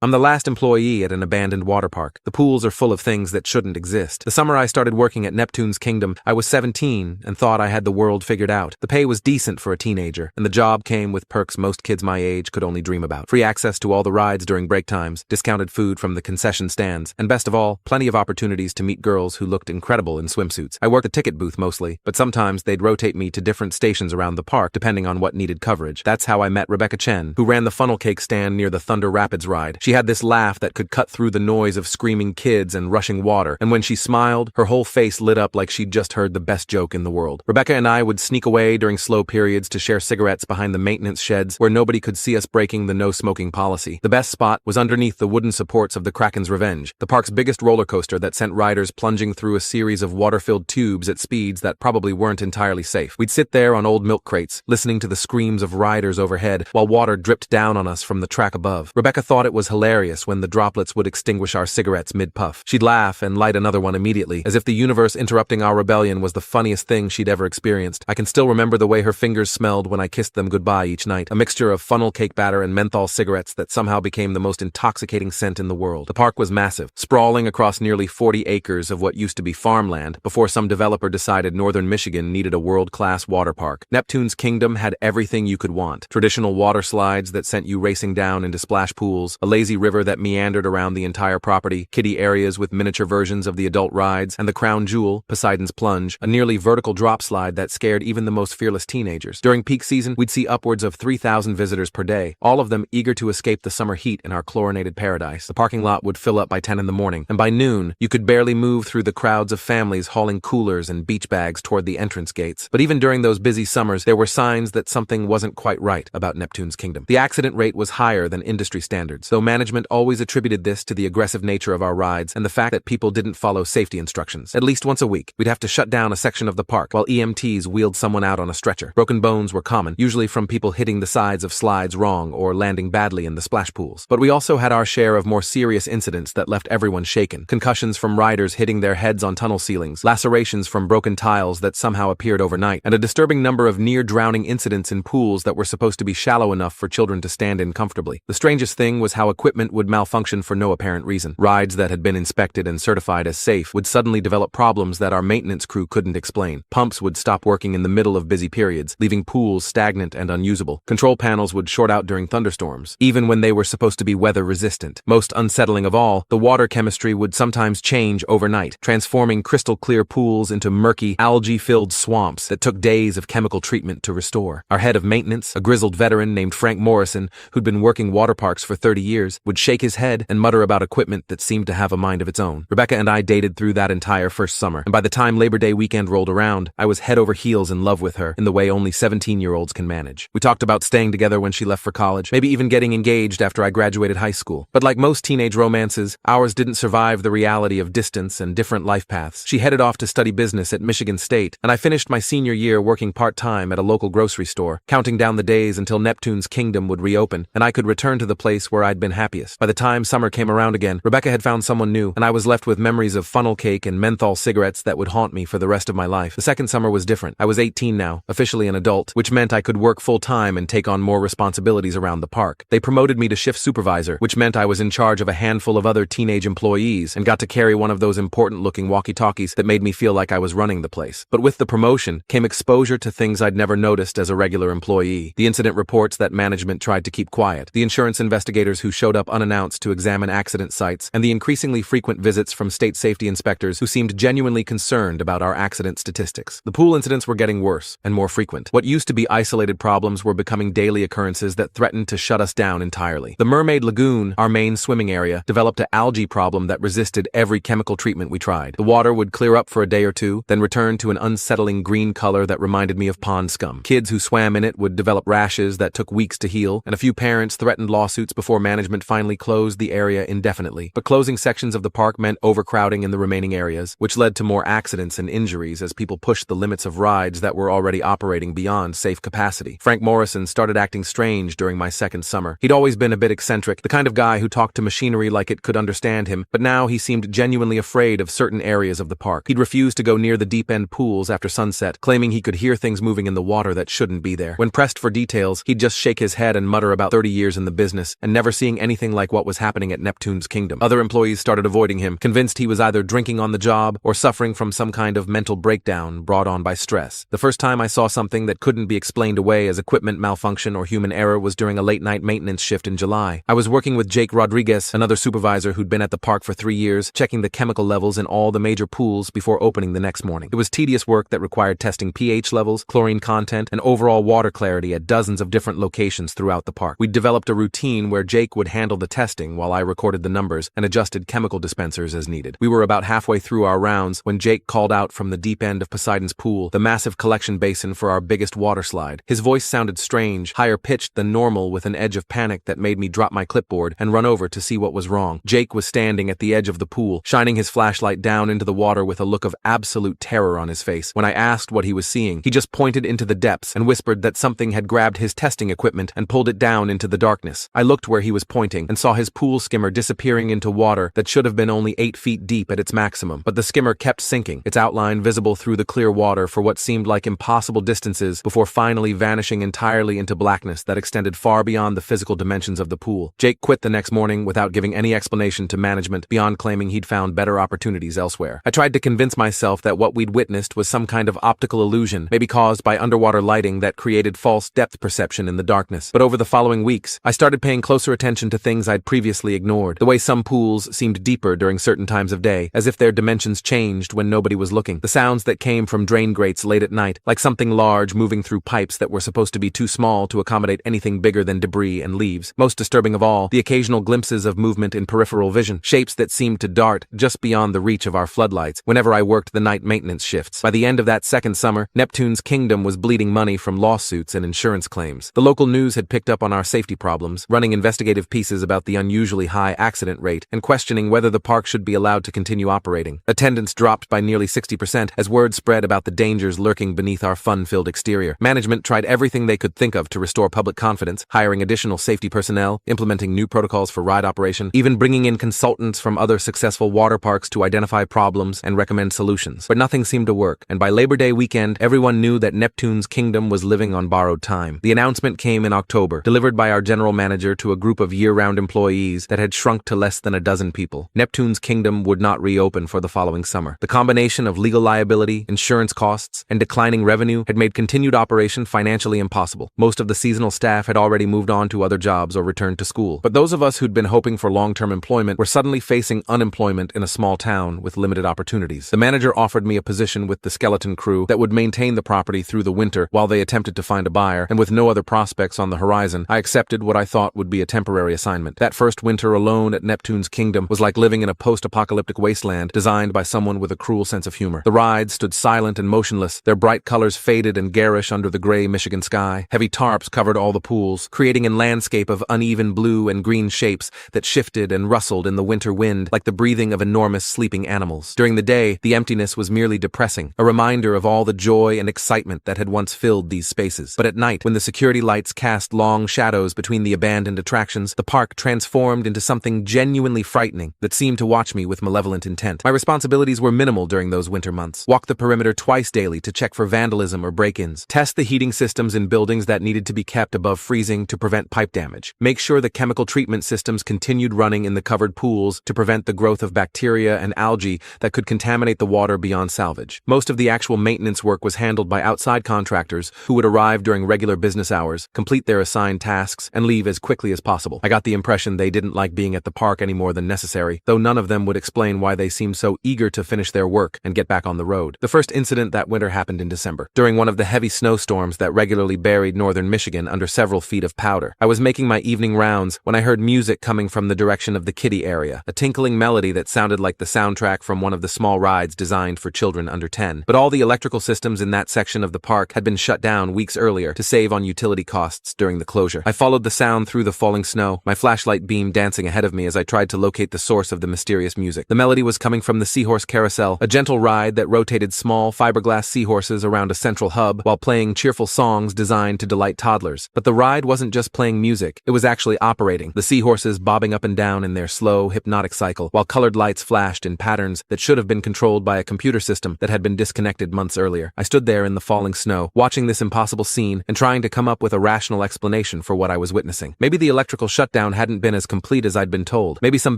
I'm the last employee at an abandoned water park. The pools are full of things that shouldn't exist. The summer I started working at Neptune's Kingdom, I was 17 and thought I had the world figured out. The pay was decent for a teenager, and the job came with perks most kids my age could only dream about. Free access to all the rides during break times, discounted food from the concession stands, and best of all, plenty of opportunities to meet girls who looked incredible in swimsuits. I worked the ticket booth mostly, but sometimes they'd rotate me to different stations around the park depending on what needed coverage. That's how I met Rebecca Chen, who ran the funnel cake stand near the Thunder Rapids ride. She had this laugh that could cut through the noise of screaming kids and rushing water, and when she smiled, her whole face lit up like she'd just heard the best joke in the world. Rebecca and I would sneak away during slow periods to share cigarettes behind the maintenance sheds where nobody could see us breaking the no-smoking policy. The best spot was underneath the wooden supports of the Kraken's Revenge, the park's biggest roller coaster that sent riders plunging through a series of water-filled tubes at speeds that probably weren't entirely safe. We'd sit there on old milk crates, listening to the screams of riders overhead while water dripped down on us from the track above. Rebecca thought it was hilarious when the droplets would extinguish our cigarettes mid-puff. She'd laugh and light another one immediately, as if the universe interrupting our rebellion was the funniest thing she'd ever experienced. I can still remember the way her fingers smelled when I kissed them goodbye each night, a mixture of funnel cake batter and menthol cigarettes that somehow became the most intoxicating scent in the world. The park was massive, sprawling across nearly 40 acres of what used to be farmland before some developer decided northern Michigan needed a world-class water park. Neptune's Kingdom had everything you could want. Traditional water slides that sent you racing down into splash pools, a lazy river that meandered around the entire property, kiddie areas with miniature versions of the adult rides, and the crown jewel, Poseidon's Plunge, a nearly vertical drop slide that scared even the most fearless teenagers. During peak season, we'd see upwards of 3,000 visitors per day, all of them eager to escape the summer heat in our chlorinated paradise. The parking lot would fill up by 10 in the morning, and by noon, you could barely move through the crowds of families hauling coolers and beach bags toward the entrance gates. But even during those busy summers, there were signs that something wasn't quite right about Neptune's Kingdom. The accident rate was higher than industry standards, though management always attributed this to the aggressive nature of our rides and the fact that people didn't follow safety instructions. At least once a week, we'd have to shut down a section of the park while EMTs wheeled someone out on a stretcher. Broken bones were common, usually from people hitting the sides of slides wrong or landing badly in the splash pools. But we also had our share of more serious incidents that left everyone shaken. Concussions from riders hitting their heads on tunnel ceilings, lacerations from broken tiles that somehow appeared overnight, and a disturbing number of near-drowning incidents in pools that were supposed to be shallow enough for children to stand in comfortably. The strangest thing was how equipment would malfunction for no apparent reason. Rides that had been inspected and certified as safe would suddenly develop problems that our maintenance crew couldn't explain. Pumps would stop working in the middle of busy periods, leaving pools stagnant and unusable. Control panels would short out during thunderstorms, even when they were supposed to be weather-resistant. Most unsettling of all, the water chemistry would sometimes change overnight, transforming crystal-clear pools into murky, algae-filled swamps that took days of chemical treatment to restore. Our head of maintenance, a grizzled veteran named Frank Morrison, who'd been working water parks for 30 years, would shake his head and mutter about equipment that seemed to have a mind of its own. Rebecca and I dated through that entire first summer, and by the time Labor Day weekend rolled around, I was head over heels in love with her in the way only 17-year-olds can manage. We talked about staying together when she left for college, maybe even getting engaged after I graduated high school. But like most teenage romances, ours didn't survive the reality of distance and different life paths. She headed off to study business at Michigan State, and I finished my senior year working part-time at a local grocery store, counting down the days until Neptune's Kingdom would reopen, and I could return to the place where I'd been happiest. By the time summer came around again, Rebecca had found someone new, and I was left with memories of funnel cake and menthol cigarettes that would haunt me for the rest of my life. The second summer was different. I was 18 now, officially an adult, which meant I could work full-time and take on more responsibilities around the park. They promoted me to shift supervisor, which meant I was in charge of a handful of other teenage employees and got to carry one of those important-looking walkie-talkies that made me feel like I was running the place. But with the promotion came exposure to things I'd never noticed as a regular employee. The incident reports that management tried to keep quiet, the insurance investigators who showed up unannounced to examine accident sites, and the increasingly frequent visits from state safety inspectors who seemed genuinely concerned about our accident statistics. The pool incidents were getting worse and more frequent. What used to be isolated problems were becoming daily occurrences that threatened to shut us down entirely. The Mermaid Lagoon, our main swimming area, developed an algae problem that resisted every chemical treatment we tried. The water would clear up for a day or two, then return to an unsettling green color that reminded me of pond scum. Kids who swam in it would develop rashes that took weeks to heal, and a few parents threatened lawsuits before management finally closed the area indefinitely. But closing sections of the park meant overcrowding in the remaining areas, which led to more accidents and injuries as people pushed the limits of rides that were already operating beyond safe capacity. Frank Morrison started acting strange during my second summer. He'd always been a bit eccentric, the kind of guy who talked to machinery like it could understand him, but now he seemed genuinely afraid of certain areas of the park. He'd refused to go near the deep-end pools after sunset, claiming he could hear things moving in the water that shouldn't be there. When pressed for details, he'd just shake his head and mutter about 30 years in the business and never seeing anything anything like what was happening at Neptune's kingdom. Other employees started avoiding him, convinced he was either drinking on the job or suffering from some kind of mental breakdown brought on by stress. The first time I saw something that couldn't be explained away as equipment malfunction or human error was during a late-night maintenance shift in July. I was working with Jake Rodriguez, another supervisor who'd been at the park for 3 years, checking the chemical levels in all the major pools before opening the next morning. It was tedious work that required testing pH levels, chlorine content, and overall water clarity at dozens of different locations throughout the park. We'd developed a routine where Jake would handle the testing while I recorded the numbers and adjusted chemical dispensers as needed. We were about halfway through our rounds when Jake called out from the deep end of Poseidon's pool, the massive collection basin for our biggest water slide. His voice sounded strange, higher pitched than normal, with an edge of panic that made me drop my clipboard and run over to see what was wrong. Jake was standing at the edge of the pool, shining his flashlight down into the water with a look of absolute terror on his face. When I asked what he was seeing, he just pointed into the depths and whispered that something had grabbed his testing equipment and pulled it down into the darkness. I looked where he was pointing and saw his pool skimmer disappearing into water that should have been only 8 feet deep at its maximum, but the skimmer kept sinking, its outline visible through the clear water for what seemed like impossible distances before finally vanishing entirely into blackness that extended far beyond the physical dimensions of the pool. Jake quit the next morning without giving any explanation to management beyond claiming he'd found better opportunities elsewhere. I tried to convince myself that what we'd witnessed was some kind of optical illusion, maybe caused by underwater lighting that created false depth perception in the darkness. But over the following weeks, I started paying closer attention to things I'd previously ignored. The way some pools seemed deeper during certain times of day, as if their dimensions changed when nobody was looking. The sounds that came from drain grates late at night, like something large moving through pipes that were supposed to be too small to accommodate anything bigger than debris and leaves. Most disturbing of all, the occasional glimpses of movement in peripheral vision, shapes that seemed to dart just beyond the reach of our floodlights whenever I worked the night maintenance shifts. By the end of that second summer, Neptune's kingdom was bleeding money from lawsuits and insurance claims. The local news had picked up on our safety problems, running investigative pieces about the unusually high accident rate and questioning whether the park should be allowed to continue operating. Attendance dropped by nearly 60% as word spread about the dangers lurking beneath our fun-filled exterior. Management tried everything they could think of to restore public confidence, hiring additional safety personnel, implementing new protocols for ride operation, even bringing in consultants from other successful water parks to identify problems and recommend solutions. But nothing seemed to work, and by Labor Day weekend, everyone knew that Neptune's kingdom was living on borrowed time. The announcement came in October, delivered by our general manager to a group of year-round employees that had shrunk to less than a dozen people. Neptune's kingdom would not reopen for the following summer. The combination of legal liability, insurance costs, and declining revenue had made continued operation financially impossible. Most of the seasonal staff had already moved on to other jobs or returned to school. But those of us who'd been hoping for long-term employment were suddenly facing unemployment in a small town with limited opportunities. The manager offered me a position with the skeleton crew that would maintain the property through the winter while they attempted to find a buyer, and with no other prospects on the horizon, I accepted what I thought would be a temporary assignment. That first winter alone at Neptune's kingdom was like living in a post-apocalyptic wasteland designed by someone with a cruel sense of humor. The rides stood silent and motionless, their bright colors faded and garish under the gray Michigan sky. Heavy tarps covered all the pools, creating a landscape of uneven blue and green shapes that shifted and rustled in the winter wind like the breathing of enormous sleeping animals. During the day, the emptiness was merely depressing, a reminder of all the joy and excitement that had once filled these spaces. But at night, when the security lights cast long shadows between the abandoned attractions, the park transformed into something genuinely frightening that seemed to watch me with malevolent intent. My responsibilities were minimal during those winter months. Walk the perimeter twice daily to check for vandalism or break-ins. Test the heating systems in buildings that needed to be kept above freezing to prevent pipe damage. Make sure the chemical treatment systems continued running in the covered pools to prevent the growth of bacteria and algae that could contaminate the water beyond salvage. Most of the actual maintenance work was handled by outside contractors who would arrive during regular business hours, complete their assigned tasks, and leave as quickly as possible. I got the impression they didn't like being at the park any more than necessary, though none of them would explain why they seemed so eager to finish their work and get back on the road. The first incident that winter happened in December, during one of the heavy snowstorms that regularly buried northern Michigan under several feet of powder. I was making my evening rounds when I heard music coming from the direction of the kiddie area, a tinkling melody that sounded like the soundtrack from one of the small rides designed for children under 10. But all the electrical systems in that section of the park had been shut down weeks earlier to save on utility costs during the closure. I followed the sound through the falling snow, my flashlight beam dancing ahead of me as I tried to locate the source of the mysterious music. The melody was coming from the Seahorse Carousel, a gentle ride that rotated small fiberglass seahorses around a central hub while playing cheerful songs designed to delight toddlers. But the ride wasn't just playing music, it was actually operating, the seahorses bobbing up and down in their slow, hypnotic cycle, while colored lights flashed in patterns that should have been controlled by a computer system that had been disconnected months earlier. I stood there in the falling snow, watching this impossible scene and trying to come up with a rational explanation for what I was witnessing. Maybe the electrical shutdown shutdown hadn't been as complete as I'd been told. Maybe some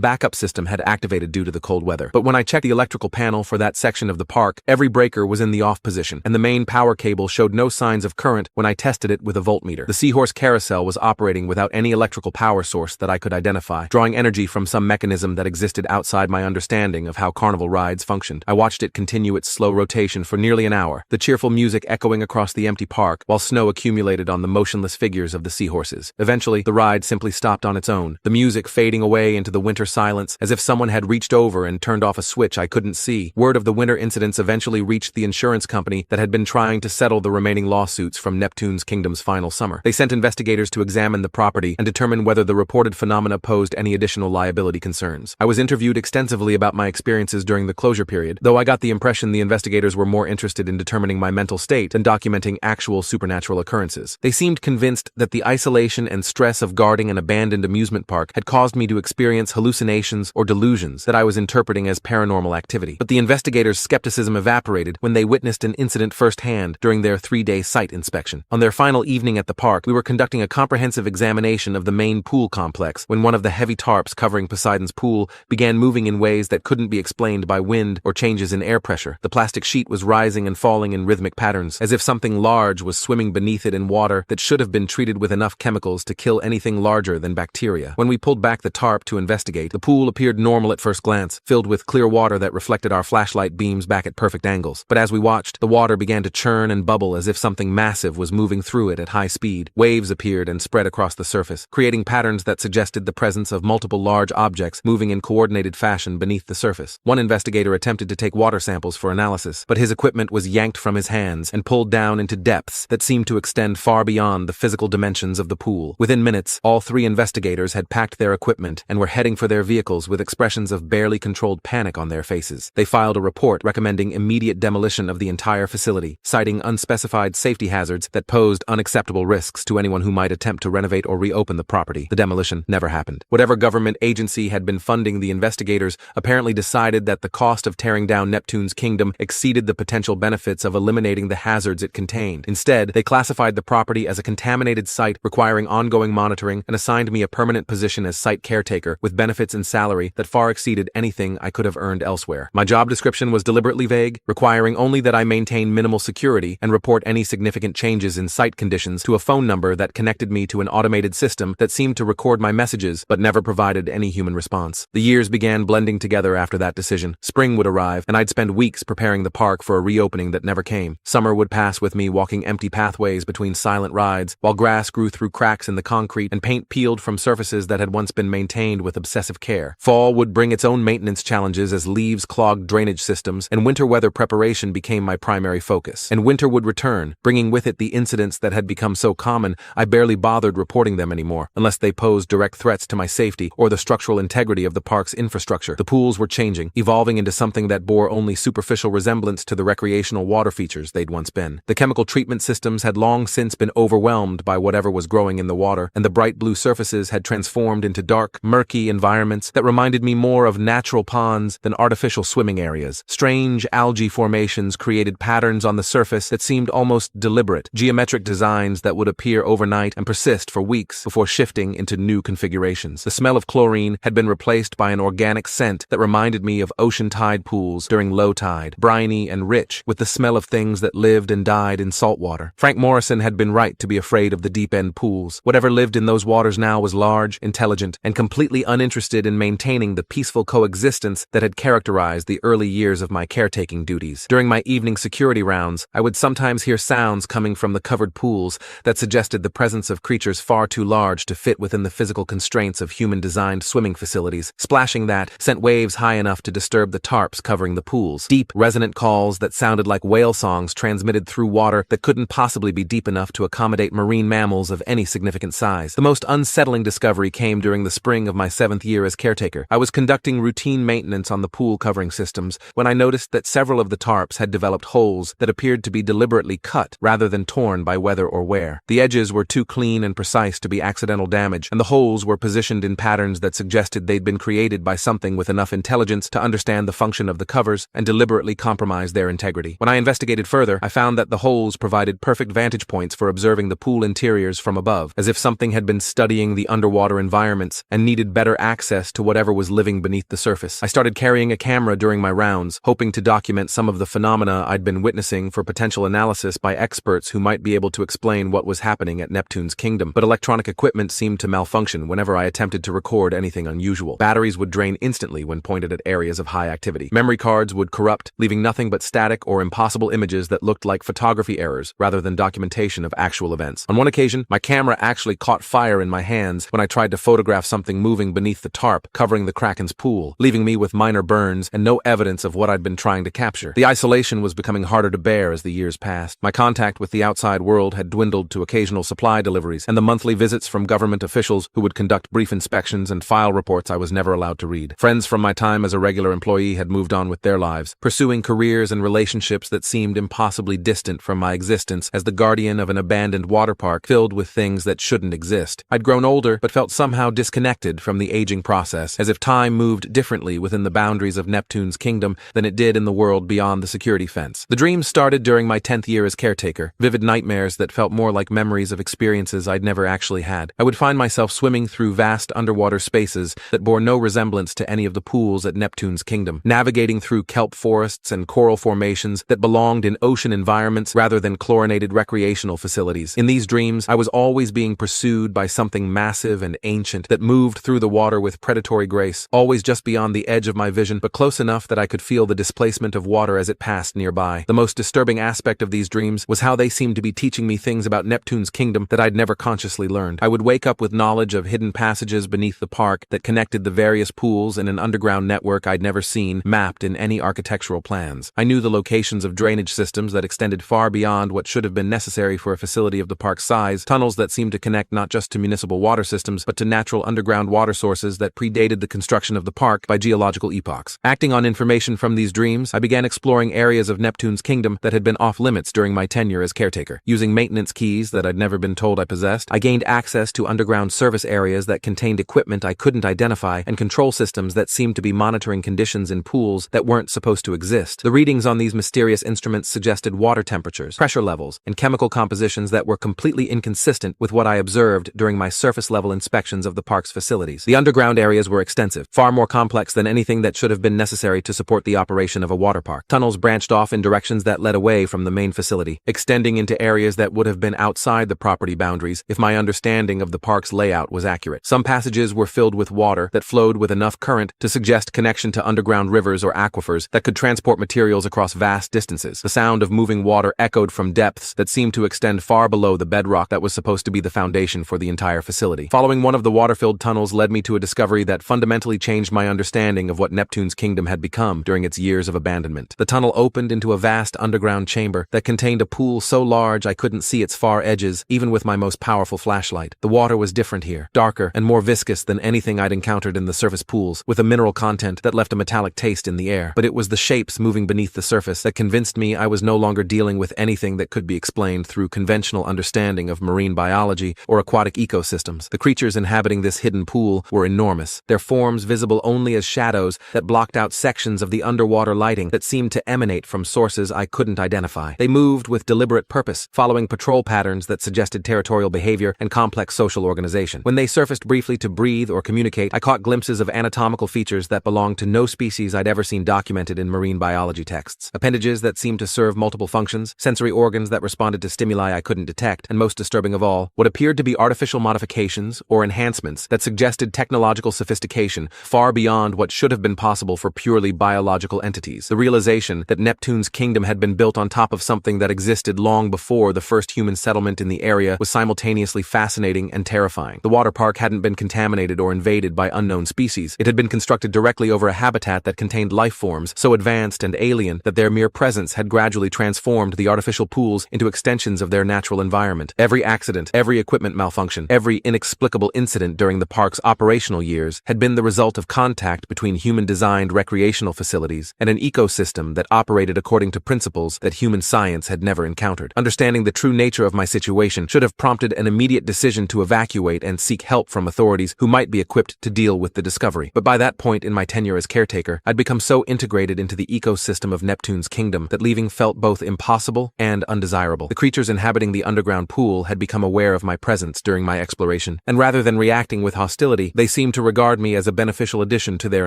backup system had activated due to the cold weather. But when I checked the electrical panel for that section of the park, every breaker was in the off position, and the main power cable showed no signs of current when I tested it with a voltmeter. The Seahorse carousel was operating without any electrical power source that I could identify, drawing energy from some mechanism that existed outside my understanding of how carnival rides functioned. I watched it continue its slow rotation for nearly an hour, the cheerful music echoing across the empty park, while snow accumulated on the motionless figures of the seahorses. Eventually, the ride simply stopped on its own, the music fading away into the winter silence, as if someone had reached over and turned off a switch I couldn't see. Word of the winter incidents eventually reached the insurance company that had been trying to settle the remaining lawsuits from Neptune's kingdom's final summer. They sent investigators to examine the property and determine whether the reported phenomena posed any additional liability concerns. I was interviewed extensively about my experiences during the closure period, though I got the impression the investigators were more interested in determining my mental state than documenting actual supernatural occurrences. They seemed convinced that the isolation and stress of guarding an abandoned amusement park had caused me to experience hallucinations or delusions that I was interpreting as paranormal activity. But the investigators' skepticism evaporated when they witnessed an incident firsthand during their 3-day site inspection. On their final evening at the park, we were conducting a comprehensive examination of the main pool complex when one of the heavy tarps covering Poseidon's pool began moving in ways that couldn't be explained by wind or changes in air pressure. The plastic sheet was rising and falling in rhythmic patterns, as if something large was swimming beneath it in water that should have been treated with enough chemicals to kill anything larger than bacteria. When we pulled back the tarp to investigate, the pool appeared normal at first glance, filled with clear water that reflected our flashlight beams back at perfect angles. But as we watched, the water began to churn and bubble as if something massive was moving through it at high speed. Waves appeared and spread across the surface, creating patterns that suggested the presence of multiple large objects moving in coordinated fashion beneath the surface. One investigator attempted to take water samples for analysis, but his equipment was yanked from his hands and pulled down into depths that seemed to extend far beyond the physical dimensions of the pool. Within minutes, all 3 investigators had packed their equipment and were heading for their vehicles with expressions of barely controlled panic on their faces. They filed a report recommending immediate demolition of the entire facility, citing unspecified safety hazards that posed unacceptable risks to anyone who might attempt to renovate or reopen the property. The demolition never happened. Whatever government agency had been funding the investigators apparently decided that the cost of tearing down Neptune's kingdom exceeded the potential benefits of eliminating the hazards it contained. Instead, they classified the property as a contaminated site requiring ongoing monitoring and assigned me a permanent position as site caretaker with benefits and salary that far exceeded anything I could have earned elsewhere. My job description was deliberately vague, requiring only that I maintain minimal security and report any significant changes in site conditions to a phone number that connected me to an automated system that seemed to record my messages but never provided any human response. The years began blending together after that decision. Spring would arrive, and I'd spend weeks preparing the park for a reopening that never came. Summer would pass with me walking empty pathways between silent rides, while grass grew through cracks in the concrete and paint peeled from surfaces that had once been maintained with obsessive care. Fall would bring its own maintenance challenges as leaves clogged drainage systems, and winter weather preparation became my primary focus. And winter would return, bringing with it the incidents that had become so common I barely bothered reporting them anymore, unless they posed direct threats to my safety or the structural integrity of the park's infrastructure. The pools were changing, evolving into something that bore only superficial resemblance to the recreational water features they'd once been. The chemical treatment systems had long since been overwhelmed by whatever was growing in the water, and the bright blue surfaces had transformed into dark, murky environments that reminded me more of natural ponds than artificial swimming areas. Strange algae formations created patterns on the surface that seemed almost deliberate, geometric designs that would appear overnight and persist for weeks before shifting into new configurations. The smell of chlorine had been replaced by an organic scent that reminded me of ocean tide pools during low tide, briny and rich with the smell of things that lived and died in salt water. Frank Morrison had been right to be afraid of the deep-end pools. Whatever lived in those waters now was large, intelligent, and completely uninterested in maintaining the peaceful coexistence that had characterized the early years of my caretaking duties. During my evening security rounds, I would sometimes hear sounds coming from the covered pools that suggested the presence of creatures far too large to fit within the physical constraints of human-designed swimming facilities. Splashing that sent waves high enough to disturb the tarps covering the pools. Deep, resonant calls that sounded like whale songs transmitted through water that couldn't possibly be deep enough to accommodate marine mammals of any significant size. The most unsettling discovery came during the spring of my 7th year as caretaker. I was conducting routine maintenance on the pool covering systems when I noticed that several of the tarps had developed holes that appeared to be deliberately cut rather than torn by weather or wear. The edges were too clean and precise to be accidental damage, and the holes were positioned in patterns that suggested they'd been created by something with enough intelligence to understand the function of the covers and deliberately compromise their integrity. When I investigated further, I found that the holes provided perfect vantage points for observing the pool interiors from above, as if something had been studying the the underwater environments and needed better access to whatever was living beneath the surface. I started carrying a camera during my rounds, hoping to document some of the phenomena I'd been witnessing for potential analysis by experts who might be able to explain what was happening at Neptune's kingdom. But electronic equipment seemed to malfunction whenever I attempted to record anything unusual. Batteries would drain instantly when pointed at areas of high activity. Memory cards would corrupt, leaving nothing but static or impossible images that looked like photography errors rather than documentation of actual events. On one occasion, my camera actually caught fire in my hands when I tried to photograph something moving beneath the tarp covering the Kraken's pool, leaving me with minor burns and no evidence of what I'd been trying to capture. The isolation was becoming harder to bear as the years passed. My contact with the outside world had dwindled to occasional supply deliveries and the monthly visits from government officials who would conduct brief inspections and file reports I was never allowed to read. Friends from my time as a regular employee had moved on with their lives, pursuing careers and relationships that seemed impossibly distant from my existence as the guardian of an abandoned water park filled with things that shouldn't exist. I'd grown older, but felt somehow disconnected from the aging process, as if time moved differently within the boundaries of Neptune's kingdom than it did in the world beyond the security fence. The dreams started during my 10th year as caretaker, vivid nightmares that felt more like memories of experiences I'd never actually had. I would find myself swimming through vast underwater spaces that bore no resemblance to any of the pools at Neptune's kingdom, navigating through kelp forests and coral formations that belonged in ocean environments rather than chlorinated recreational facilities. In these dreams, I was always being pursued by something massive and ancient that moved through the water with predatory grace, always just beyond the edge of my vision, but close enough that I could feel the displacement of water as it passed nearby. The most disturbing aspect of these dreams was how they seemed to be teaching me things about Neptune's kingdom that I'd never consciously learned. I would wake up with knowledge of hidden passages beneath the park that connected the various pools in an underground network I'd never seen mapped in any architectural plans. I knew the locations of drainage systems that extended far beyond what should have been necessary for a facility of the park's size, tunnels that seemed to connect not just to municipal water systems but to natural underground water sources that predated the construction of the park by geological epochs. Acting on information from these dreams, I began exploring areas of Neptune's kingdom that had been off-limits during my tenure as caretaker. Using maintenance keys that I'd never been told I possessed, I gained access to underground service areas that contained equipment I couldn't identify and control systems that seemed to be monitoring conditions in pools that weren't supposed to exist. The readings on these mysterious instruments suggested water temperatures, pressure levels, and chemical compositions that were completely inconsistent with what I observed during my surface-level inspections of the park's facilities. The underground areas were extensive, far more complex than anything that should have been necessary to support the operation of a water park. Tunnels branched off in directions that led away from the main facility, extending into areas that would have been outside the property boundaries if my understanding of the park's layout was accurate. Some passages were filled with water that flowed with enough current to suggest connection to underground rivers or aquifers that could transport materials across vast distances. The sound of moving water echoed from depths that seemed to extend far below the bedrock that was supposed to be the foundation for the entire facility. Following one of the water-filled tunnels led me to a discovery that fundamentally changed my understanding of what Neptune's kingdom had become during its years of abandonment. The tunnel opened into a vast underground chamber that contained a pool so large I couldn't see its far edges, even with my most powerful flashlight. The water was different here, darker and more viscous than anything I'd encountered in the surface pools, with a mineral content that left a metallic taste in the air. But it was the shapes moving beneath the surface that convinced me I was no longer dealing with anything that could be explained through conventional understanding of marine biology or aquatic ecosystems. The creatures inhabiting this hidden pool were enormous, their forms visible only as shadows that blocked out sections of the underwater lighting that seemed to emanate from sources I couldn't identify. They moved with deliberate purpose, following patrol patterns that suggested territorial behavior and complex social organization. When they surfaced briefly to breathe or communicate, I caught glimpses of anatomical features that belonged to no species I'd ever seen documented in marine biology texts. Appendages that seemed to serve multiple functions, sensory organs that responded to stimuli I couldn't detect, and most disturbing of all, what appeared to be artificial modifications or enhancements that suggested technological sophistication far beyond what should have been possible for purely biological entities. The realization that Neptune's kingdom had been built on top of something that existed long before the first human settlement in the area was simultaneously fascinating and terrifying. The water park hadn't been contaminated or invaded by unknown species. It had been constructed directly over a habitat that contained life forms so advanced and alien that their mere presence had gradually transformed the artificial pools into extensions of their natural environment. Every accident, every equipment malfunction, every inexplicable incident during the park's operational years had been the result of contact between human-designed recreational facilities and an ecosystem that operated according to principles that human science had never encountered. Understanding the true nature of my situation should have prompted an immediate decision to evacuate and seek help from authorities who might be equipped to deal with the discovery. But by that point in my tenure as caretaker, I'd become so integrated into the ecosystem of Neptune's kingdom that leaving felt both impossible and undesirable. The creatures inhabiting the underground pool had become aware of my presence during my exploration, human, and rather than reacting with hostility, they seemed to regard me as a beneficial addition to their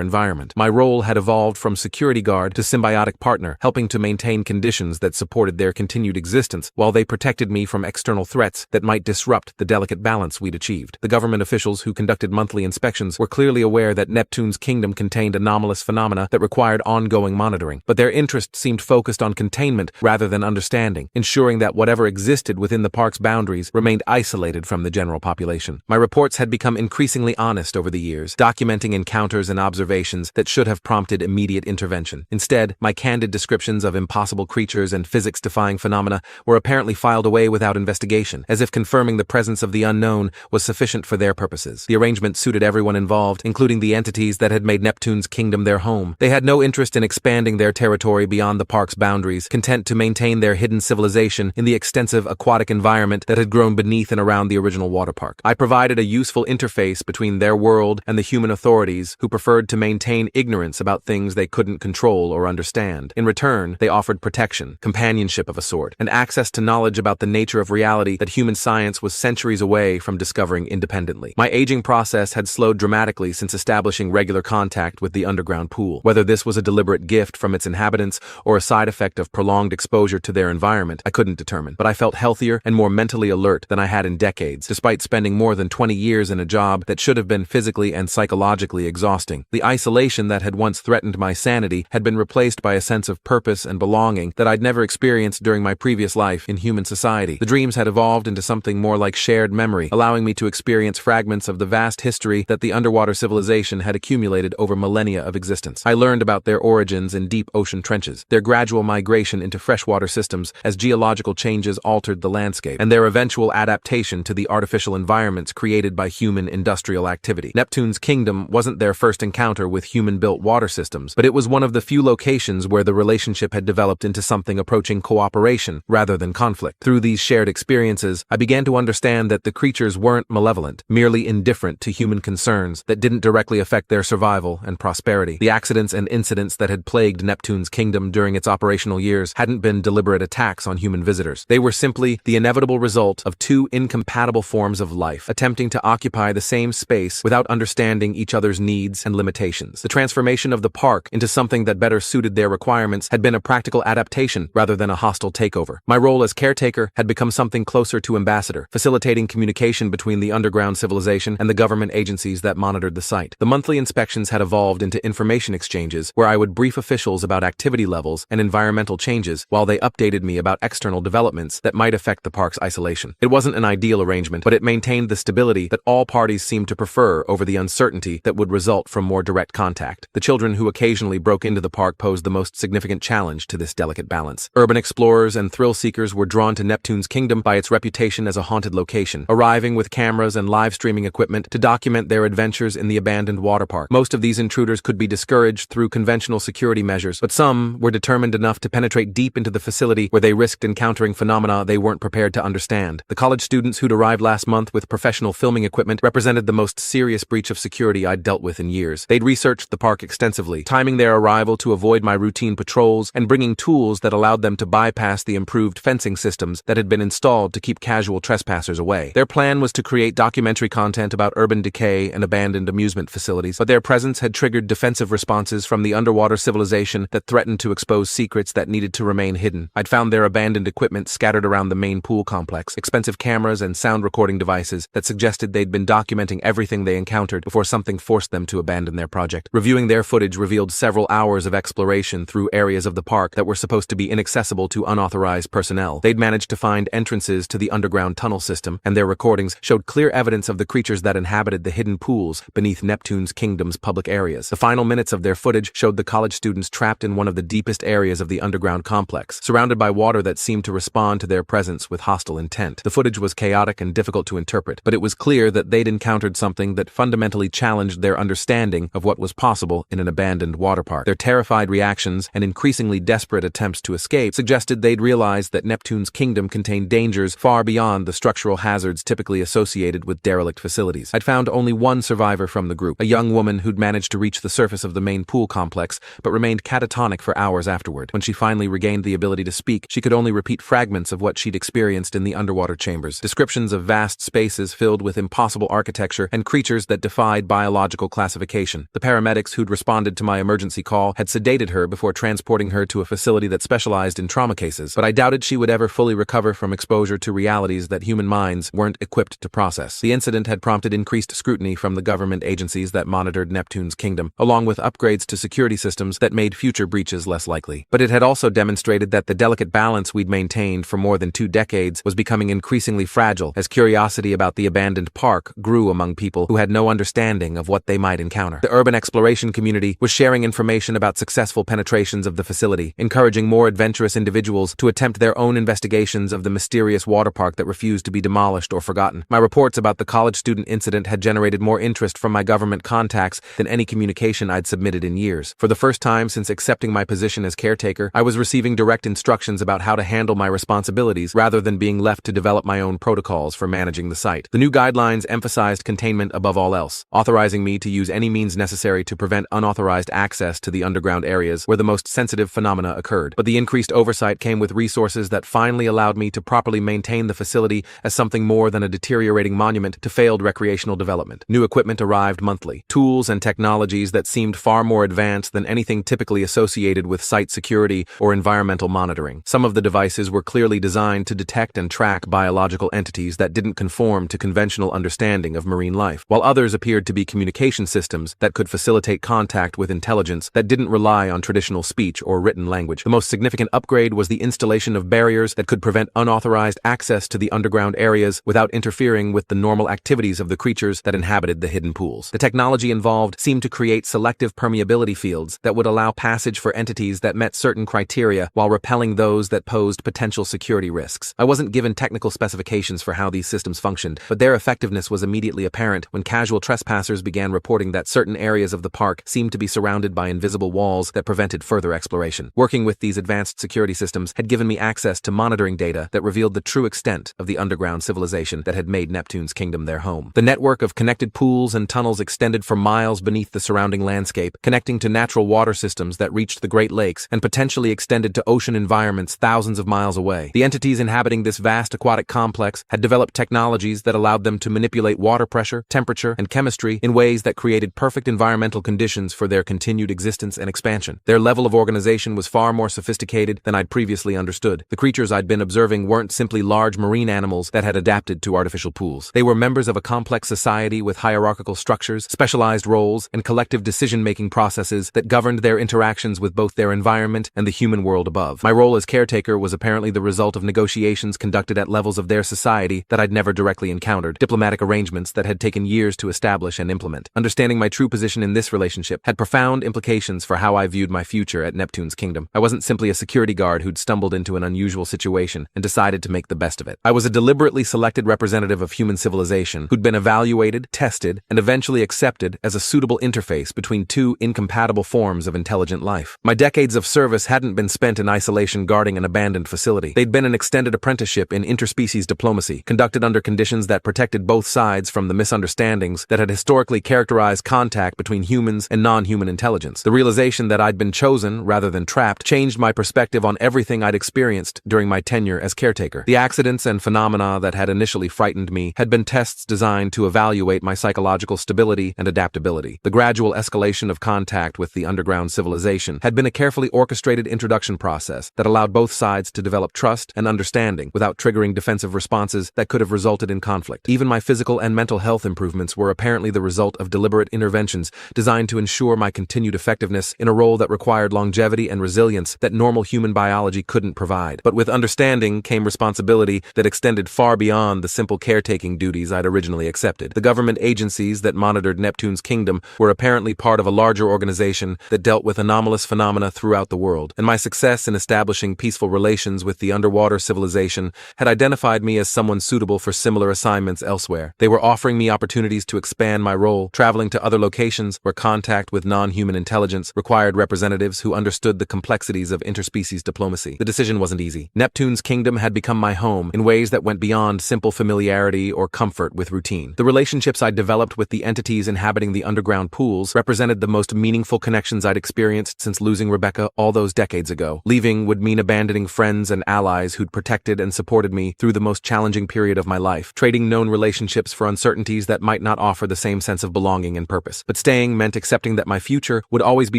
environment. My role had evolved from security guard to symbiotic partner, helping to maintain conditions that supported their continued existence, while they protected me from external threats that might disrupt the delicate balance we'd achieved. The government officials who conducted monthly inspections were clearly aware that Neptune's kingdom contained anomalous phenomena that required ongoing monitoring, but their interest seemed focused on containment rather than understanding, ensuring that whatever existed within the park's boundaries remained isolated from the general population. My reports had become increasingly honest over the years, documenting encounters and observations that should have prompted immediate intervention. Instead, my candid descriptions of impossible creatures and physics-defying phenomena were apparently filed away without investigation, as if confirming the presence of the unknown was sufficient for their purposes. The arrangement suited everyone involved, including the entities that had made Neptune's kingdom their home. They had no interest in expanding their territory beyond the park's boundaries, content to maintain their hidden civilization in the extensive aquatic environment that had grown beneath and around the original water park. I provided a useful interface between their world and the human authorities who preferred to maintain ignorance about things they couldn't control or understand. In return, they offered protection, companionship of a sort, and access to knowledge about the nature of reality that human science was centuries away from discovering independently. My aging process had slowed dramatically since establishing regular contact with the underground pool. Whether this was a deliberate gift from its inhabitants or a side effect of prolonged exposure to their environment, I couldn't determine, but I felt healthier and more mentally alert than I had in decades, despite spending more than 20 years in a job that should have been physically and psychologically exhausting. The isolation that had once threatened my sanity had been replaced by a sense of purpose and belonging that I'd never experienced during my previous life in human society. The dreams had evolved into something more like shared memory, allowing me to experience fragments of the vast history that the underwater civilization had accumulated over millennia of existence. I learned about their origins in deep ocean trenches, their gradual migration into freshwater systems as geological changes altered the landscape, and their eventual adaptation to the artificial environments created by human industrial activity. Neptune's kingdom wasn't their first encounter with human-built water systems, but it was one of the few locations where the relationship had developed into something approaching cooperation rather than conflict. Through these shared experiences, I began to understand that the creatures weren't malevolent, merely indifferent to human concerns that didn't directly affect their survival and prosperity. The accidents and incidents that had plagued Neptune's kingdom during its operational years hadn't been deliberate attacks on human visitors. They were simply the inevitable result of two incompatible forms of life, attempting to occupy the same space without understanding each other's needs and limitations. The transformation of the park into something that better suited their requirements had been a practical adaptation rather than a hostile takeover. My role as caretaker had become something closer to ambassador, facilitating communication between the underground civilization and the government agencies that monitored the site. The monthly inspections had evolved into information exchanges where I would brief officials about activity levels and environmental changes while they updated me about external developments that might affect the park's isolation. It wasn't an ideal arrangement, but it maintained the stability that all parties seemed to prefer over the uncertainty that would result from more direct contact. The children who occasionally broke into the park posed the most significant challenge to this delicate balance. Urban explorers and thrill seekers were drawn to Neptune's kingdom by its reputation as a haunted location, arriving with cameras and live streaming equipment to document their adventures in the abandoned water park. Most of these intruders could be discouraged through conventional security measures, but some were determined enough to penetrate deep into the facility where they risked encountering phenomena they weren't prepared to understand. The college students who'd arrived last month with professional filming equipment represented the most serious breach of security I'd dealt with in years. They'd researched the park extensively, timing their arrival to avoid my routine patrols and bringing tools that allowed them to bypass the improved fencing systems that had been installed to keep casual trespassers away. Their plan was to create documentary content about urban decay and abandoned amusement facilities, but their presence had triggered defensive responses from the underwater civilization that threatened to expose secrets that needed to remain hidden. I'd found their abandoned equipment scattered around the main pool complex, expensive cameras and sound recording devices that suggested they'd been documenting everything they encountered before something forced them to abandon their project. Reviewing their footage revealed several hours of exploration through areas of the park that were supposed to be inaccessible to unauthorized personnel. They'd managed to find entrances to the underground tunnel system, and their recordings showed clear evidence of the creatures that inhabited the hidden pools beneath Neptune's kingdom's public areas. The final minutes of their footage showed the college students trapped in one of the deepest areas of the underground complex, surrounded by water that seemed to respond to their presence with hostile intent. The footage was chaotic and difficult to interpret, but it was clear that they'd encountered something that fundamentally challenged their understanding of what was possible in an abandoned water park. Their terrified reactions and increasingly desperate attempts to escape suggested they'd realized that Neptune's kingdom contained dangers far beyond the structural hazards typically associated with derelict facilities. I'd found only one survivor from the group, a young woman who'd managed to reach the surface of the main pool complex, but remained catatonic for hours afterward. When she finally regained the ability to speak, she could only repeat fragments of what she'd experienced in the underwater chambers. Descriptions of vast spaces filled with impossible architecture and creatures that defied biological classification. The paramedics who'd responded to my emergency call had sedated her before transporting her to a facility that specialized in trauma cases, but I doubted she would ever fully recover from exposure to realities that human minds weren't equipped to process. The incident had prompted increased scrutiny from the government agencies that monitored Neptune's kingdom, along with upgrades to security systems that made future breaches less likely. But it had also demonstrated that the delicate balance we'd maintained for more than 2 decades was becoming increasingly fragile as curiosity about the abandoned park grew among people who had no understanding of what they might encounter. The urban exploration community was sharing information about successful penetrations of the facility, encouraging more adventurous individuals to attempt their own investigations of the mysterious water park that refused to be demolished or forgotten. My reports about the college student incident had generated more interest from my government contacts than any communication I'd submitted in years. For the first time since accepting my position as caretaker, I was receiving direct instructions about how to handle my responsibilities rather than being left to develop my own protocols for managing the site. The new guidelines emphasized containment above all else, authorizing me to use any means necessary to prevent unauthorized access to the underground areas where the most sensitive phenomena occurred. But the increased oversight came with resources that finally allowed me to properly maintain the facility as something more than a deteriorating monument to failed recreational development. New equipment arrived monthly, tools and technologies that seemed far more advanced than anything typically associated with site security or environmental monitoring. Some of the devices were clearly designed to detect and track biological entities that didn't conform to conventional understanding of marine life, while others appeared to be communication systems that could facilitate contact with intelligence that didn't rely on traditional speech or written language. The most significant upgrade was the installation of barriers that could prevent unauthorized access to the underground areas without interfering with the normal activities of the creatures that inhabited the hidden pools. The technology involved seemed to create selective permeability fields that would allow passage for entities that met certain criteria while repelling those that posed potential security risks. I wasn't given technical specifications for how these systems functioned, but their effectiveness was immediately apparent when casual trespassers began reporting that certain areas of the park seemed to be surrounded by invisible walls that prevented further exploration. Working with these advanced security systems had given me access to monitoring data that revealed the true extent of the underground civilization that had made Neptune's kingdom their home. The network of connected pools and tunnels extended for miles beneath the surrounding landscape, connecting to natural water systems that reached the Great Lakes and potentially extended to ocean environments thousands of miles away. The entities inhabiting this vast aquatic complex had developed technologies that allowed them to manipulate water pressure, temperature, and chemistry in ways that created perfect environmental conditions for their continued existence and expansion. Their level of organization was far more sophisticated than I'd previously understood. The creatures I'd been observing weren't simply large marine animals that had adapted to artificial pools. They were members of a complex society with hierarchical structures, specialized roles, and collective decision-making processes that governed their interactions with both their environment and the human world above. My role as caretaker was apparently the result of negotiations conducted at levels of their society that I'd never directly encountered, diplomatic arrangements that had taken years to establish and implement. Understanding my true position in this relationship had profound implications for how I viewed my future at Neptune's kingdom. I wasn't simply a security guard who'd stumbled into an unusual situation and decided to make the best of it. I was a deliberately selected representative of human civilization who'd been evaluated, tested, and eventually accepted as a suitable interface between two incompatible forms of intelligent life. My decades of service hadn't been spent in isolation guarding an abandoned facility. They'd been an extended apprenticeship in interspecies diplomacy, conducted under conditions that protected both sides from the misunderstandings that had historically characterized contact between humans and non-human intelligence. The realization that I'd been chosen rather than trapped changed my perspective on everything I'd experienced during my tenure as caretaker. The accidents and phenomena that had initially frightened me had been tests designed to evaluate my psychological stability and adaptability. The gradual escalation of contact with the underground civilization had been a carefully orchestrated introduction process that allowed both sides to develop trust and understanding without triggering defensive responses that could have resulted in conflict. Even my physical and mental health improvements were apparently the result of deliberate interventions designed to ensure my continued effectiveness in a role that required longevity and resilience that normal human biology couldn't provide. But with understanding came responsibility that extended far beyond the simple caretaking duties I'd originally accepted. The government agencies that monitored Neptune's kingdom were apparently part of a larger organization that dealt with anomalous phenomena throughout the world, and my success in establishing peaceful relations with the underwater civilization had identified me as someone suitable for similar assignments elsewhere. They were offering me opportunities to expand my role, traveling to other locations where contact with non-human intelligence required representatives who understood the complexities of interspecies diplomacy. The decision wasn't easy. Neptune's kingdom had become my home in ways that went beyond simple familiarity or comfort with routine. The relationships I'd developed with the entities inhabiting the underground pools represented the most meaningful connections I'd experienced since losing Rebecca all those decades ago. Leaving would mean abandoning friends and allies who'd protected and supported me through the most challenging period of my life. Trading unknown relationships for uncertainties that might not offer the same sense of belonging and purpose. But staying meant accepting that my future would always be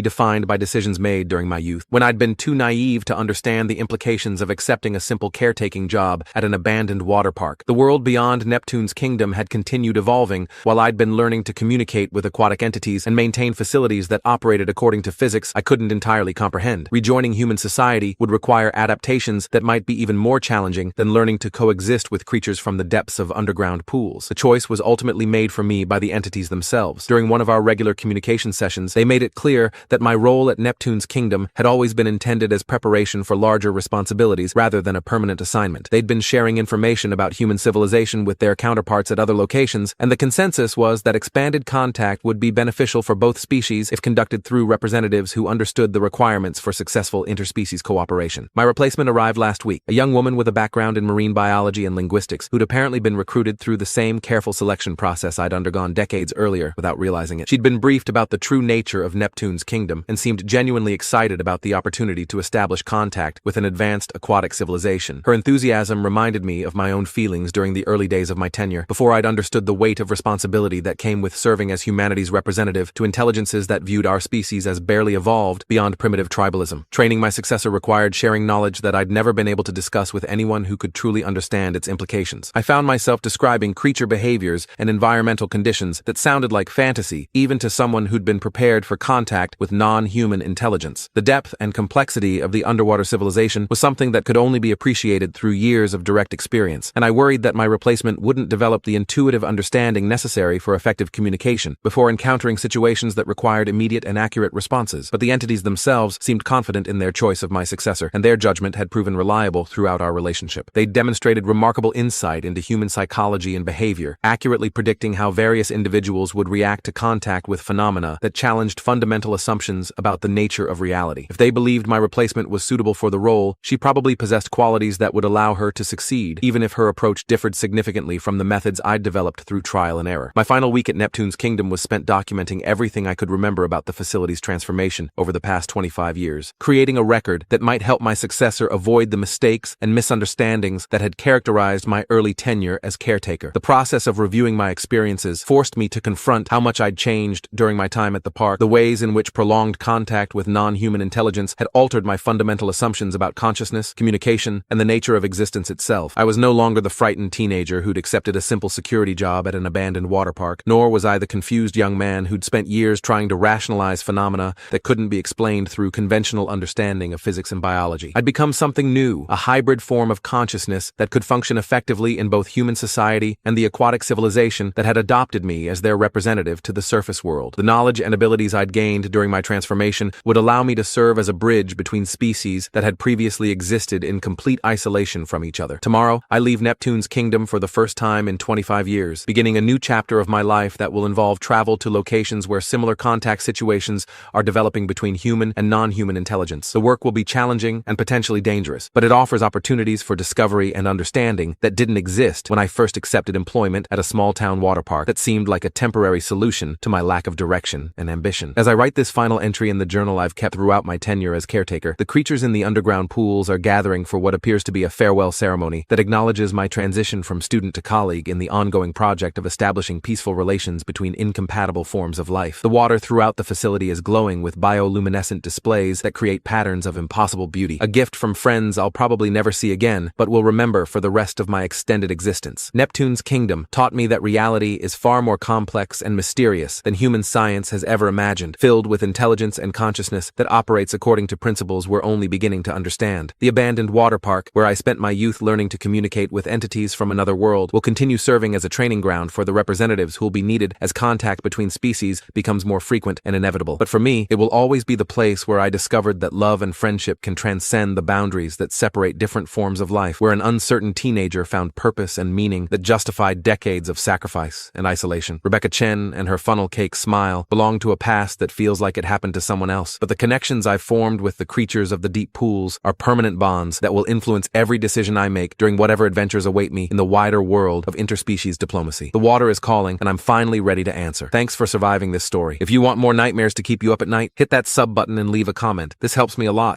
defined by decisions made during my youth. When I'd been too naive to understand the implications of accepting a simple caretaking job at an abandoned water park, the world beyond Neptune's kingdom had continued evolving while I'd been learning to communicate with aquatic entities and maintain facilities that operated according to physics I couldn't entirely comprehend. Rejoining human society would require adaptations that might be even more challenging than learning to coexist with creatures from the depths of underground pools. The choice was ultimately made for me by the entities themselves. During one of our regular communication sessions, they made it clear that my role at Neptune's kingdom had always been intended as preparation for larger responsibilities rather than a permanent assignment. They'd been sharing information about human civilization with their counterparts at other locations, and the consensus was that expanded contact would be beneficial for both species if conducted through representatives who understood the requirements for successful interspecies cooperation. My replacement arrived last week, a young woman with a background in marine biology and linguistics who'd apparently been recruited through the same careful selection process I'd undergone decades earlier without realizing it. She'd been briefed about the true nature of Neptune's kingdom and seemed genuinely excited about the opportunity to establish contact with an advanced aquatic civilization. Her enthusiasm reminded me of my own feelings during the early days of my tenure, before I'd understood the weight of responsibility that came with serving as humanity's representative to intelligences that viewed our species as barely evolved beyond primitive tribalism. Training my successor required sharing knowledge that I'd never been able to discuss with anyone who could truly understand its implications. I found myself describing creature behaviors and environmental conditions that sounded like fantasy, even to someone who'd been prepared for contact with non-human intelligence. The depth and complexity of the underwater civilization was something that could only be appreciated through years of direct experience, and I worried that my replacement wouldn't develop the intuitive understanding necessary for effective communication before encountering situations that required immediate and accurate responses. But the entities themselves seemed confident in their choice of my successor, and their judgment had proven reliable throughout our relationship. They demonstrated remarkable insight into human psychology and behavior, accurately predicting how various individuals would react to contact with phenomena that challenged fundamental assumptions about the nature of reality. If they believed my replacement was suitable for the role, she probably possessed qualities that would allow her to succeed, even if her approach differed significantly from the methods I'd developed through trial and error. My final week at Neptune's kingdom was spent documenting everything I could remember about the facility's transformation over the past 25 years, creating a record that might help my successor avoid the mistakes and misunderstandings that had characterized my early tenure as caretaker. The process of reviewing my experiences forced me to confront how much I'd changed during my time at the park, the ways in which prolonged contact with non-human intelligence had altered my fundamental assumptions about consciousness, communication, and the nature of existence itself. I was no longer the frightened teenager who'd accepted a simple security job at an abandoned water park, nor was I the confused young man who'd spent years trying to rationalize phenomena that couldn't be explained through conventional understanding of physics and biology. I'd become something new, a hybrid form of consciousness that could function effectively in both human society and the aquatic civilization that had adopted me as their representative to the surface world. The knowledge and abilities I'd gained during my transformation would allow me to serve as a bridge between species that had previously existed in complete isolation from each other. Tomorrow, I leave Neptune's kingdom for the first time in 25 years, beginning a new chapter of my life that will involve travel to locations where similar contact situations are developing between human and non-human intelligence. The work will be challenging and potentially dangerous, but it offers opportunities for discovery and understanding that didn't exist when I first accepted employment at a small-town water park that seemed like a temporary solution to my lack of direction and ambition. As I write this final entry in the journal I've kept throughout my tenure as caretaker, the creatures in the underground pools are gathering for what appears to be a farewell ceremony that acknowledges my transition from student to colleague in the ongoing project of establishing peaceful relations between incompatible forms of life. The water throughout the facility is glowing with bioluminescent displays that create patterns of impossible beauty, a gift from friends I'll probably never see again, but will remember for the rest of my extended existence. Neptune's kingdom taught me that reality is far more complex and mysterious than human science has ever imagined, filled with intelligence and consciousness that operates according to principles we're only beginning to understand. The abandoned water park, where I spent my youth learning to communicate with entities from another world, will continue serving as a training ground for the representatives who'll be needed as contact between species becomes more frequent and inevitable. But for me, it will always be the place where I discovered that love and friendship can transcend the boundaries that separate different forms of life, where an uncertain teenager found purpose and meaning that justified decades of sacrifice and isolation. Rebecca Chen and her funnel cake smile belong to a past that feels like it happened to someone else, but the connections I've formed with the creatures of the deep pools are permanent bonds that will influence every decision I make during whatever adventures await me in the wider world of interspecies diplomacy. The water is calling, and I'm finally ready to answer. Thanks for surviving this story. If you want more nightmares to keep you up at night, hit that sub button and leave a comment. This helps me a lot.